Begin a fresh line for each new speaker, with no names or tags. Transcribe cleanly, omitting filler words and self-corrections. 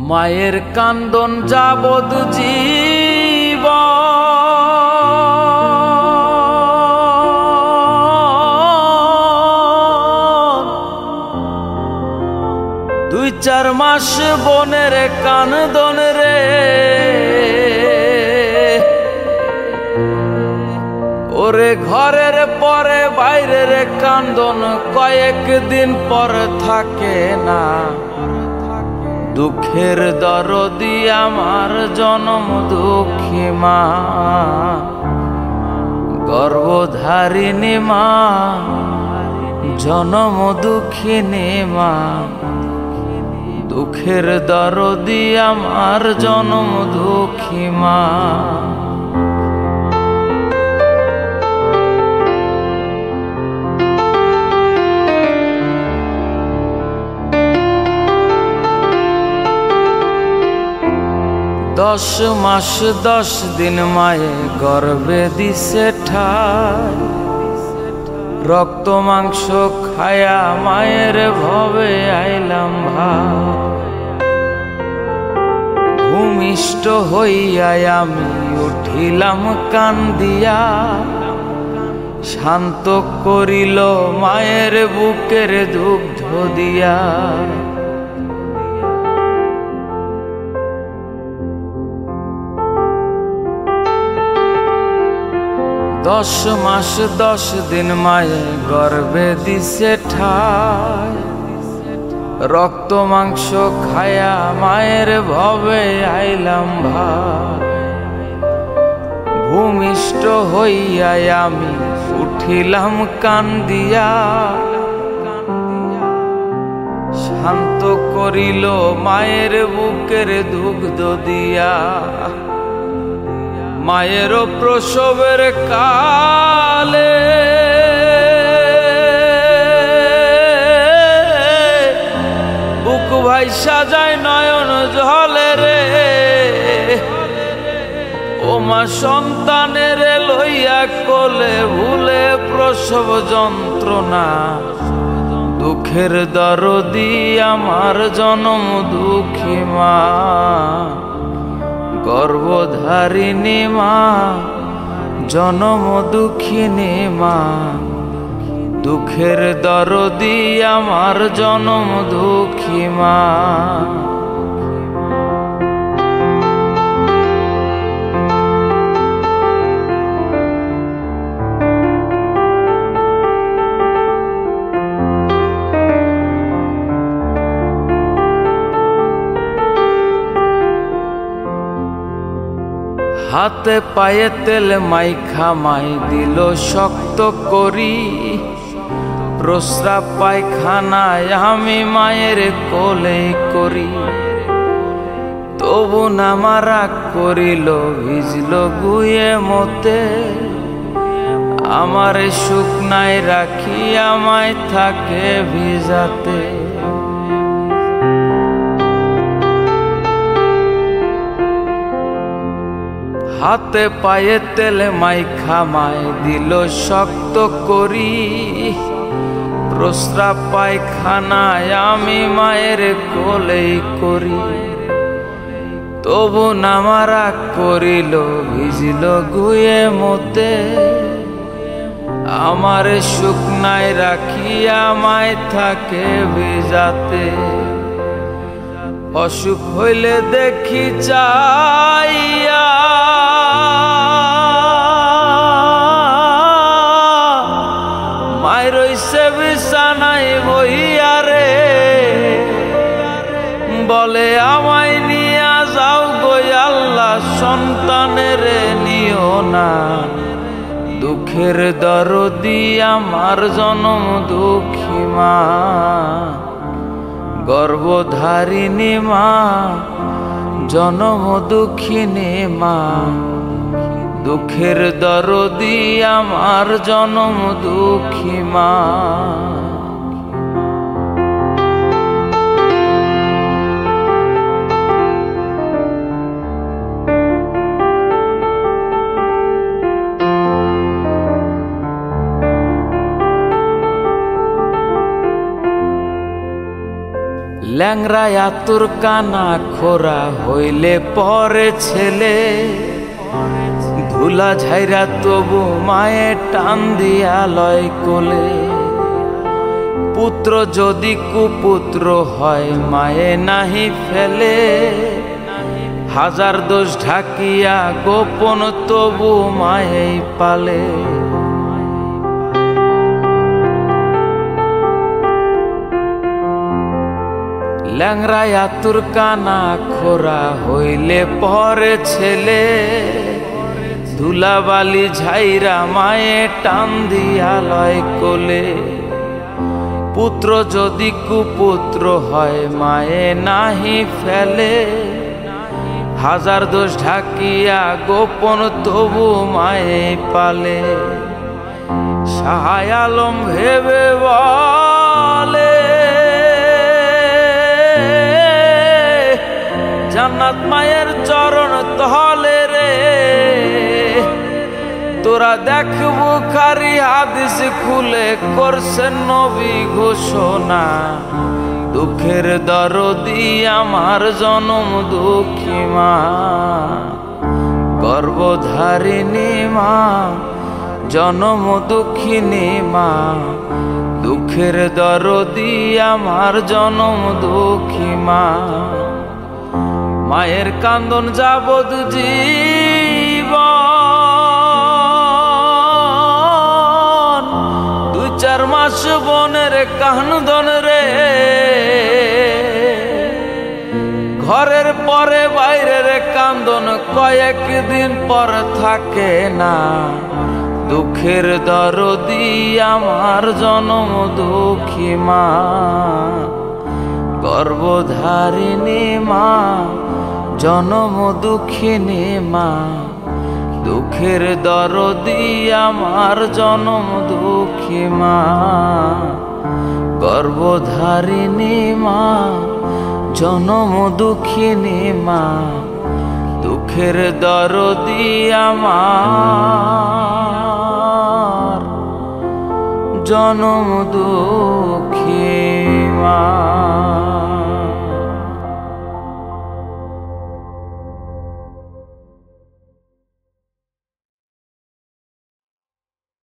মায়ের কান্দন যাবৎ জীবন, দুই চার মাস বনের কান্দন রে, ওরে ঘরের পরে বাইরের কান্দন কয়েকদিন পর থাকে না। দুঃখের দরদি আমার জনম দুঃখী মা, গর্ভধারিণী মা, জনম দুঃখিনী মা। দুঃখের দরদি আমার জনম দুঃখী মা। 10 মাস 10 দিন মায়ে গর্ভে দিছে ঠাই, রক্ত মাংস খায়া মায়ের ভবে আইলাম ভাই। ভূমিষ্ঠ হইয়া আমি উঠিলাম কান্দিয়া, শান্ত করিল মায়ের বুকের দুগ্ধ দিয়া। 10 মাস 10 দিন মায়ে গর্ভে দিছে ঠাই, রক্ত মাংস খায়া মায়ের ভবে আইলাম ভাই। ভূমিষ্ঠ হইয়া আমি উঠিলাম কান্দিয়া, শান্ত করিল মায়ের বুকের দুগ্ধ দিয়া। মায়ের প্রসবের কালে বুক ভাইসা যায় নয়ন জলে রে, ও মা সন্তানের লইয়া কোলে ভুলে প্রসব যন্ত্রণা। দুঃখের দরদি আমার জনম দুঃখী মা, গর্ভধারিণী মা, জনম দুঃখিনী মা। দুঃখের দরদি আমার জনম দুঃখী মা। হাতে পায়ে তেল মাইখা মাই দিল শক্ত করি, প্রস্রাব পায়খানায় আমি মায়ের কোলে করি। তবু না মারা করিল ভিজল গুয়ে মতে, আমার শুকনায় রাখি আমায় থাকে ভিজাতে। হাতে পায়ে তেল মাইখা মাই দিল শক্ত করি, প্রস্রাব পায়খানায় আমি মায়ের কোলেই করি। তবু না মারা করিল ভিজিল গুয়ে মতে, আমার শুকনায় রাখি আমায় থাকে ভিজাতে। অসুখ হইলে দেখি চাইয়া মায়ের রইছে বিছানায় বইয়া রে, বলে আমায় নিয়া যাও গো আল্লাহ, সন্তানের নিও না। দুঃখের দরদি আমার জনম দুঃখী মা, গর্ভধারিণী মা, জনম দুঃখিনী মা। দুঃখের দরদি আমার জনম দুঃখী মা। ল্যাংরা আতুর কানা খোরা হইলে পরে ছেলে, ধুলা ঝাইরা তবু মায়ে টান দিয়া লয় কোলে। পুত্র যদি কুপুত্র হয় মায়ে নাহি ফেলে, হাজার দোষ ঢাকিয়া গোপন তবু মায়েই পালে। ল্যাংরা আতুর কানা খোরা হইলে পরে ছেলে, ধুলাবালি ঝাইরা মায়ে টান দিয়া লয় কোলে। পুত্র যদি কুপুত্র হয় মায়ে নাহি ফেলে, হাজার দোষ ঢাকিয়া গোপন তবু মায়ে পালে। শাহ আলম ভেবে বলে, জান্নাত মায়ের চরণ তলে রে। তোরা দেখ বুখারী হাদিস খুলে করছেন নবী ঘোষণা, দুঃখের দরদি আমার জনম দুঃখী মা, গর্ভধারিণী মা, জনম দুঃখিনী মা, দুঃখের দরদি আমার জনম দুঃখী মা। মায়ের কান্দন যাবৎ জীবন, 2-4 মাস বনের কান্দন রে। ঘরের পরে বাইরের কান্দন কয়েকদিন পর থাকে না, দুঃখের দরদি আমার জনম দুঃখী মা, গর্ভধারিণী মা, জনম দুঃখিনী মা, দুঃখের দরদি আমার জনম দুঃখী মা, গর্ভধারিণী মা, জনম দুঃখিনী মা, দুঃখের দরদি আমার জনম দুঃখী মা।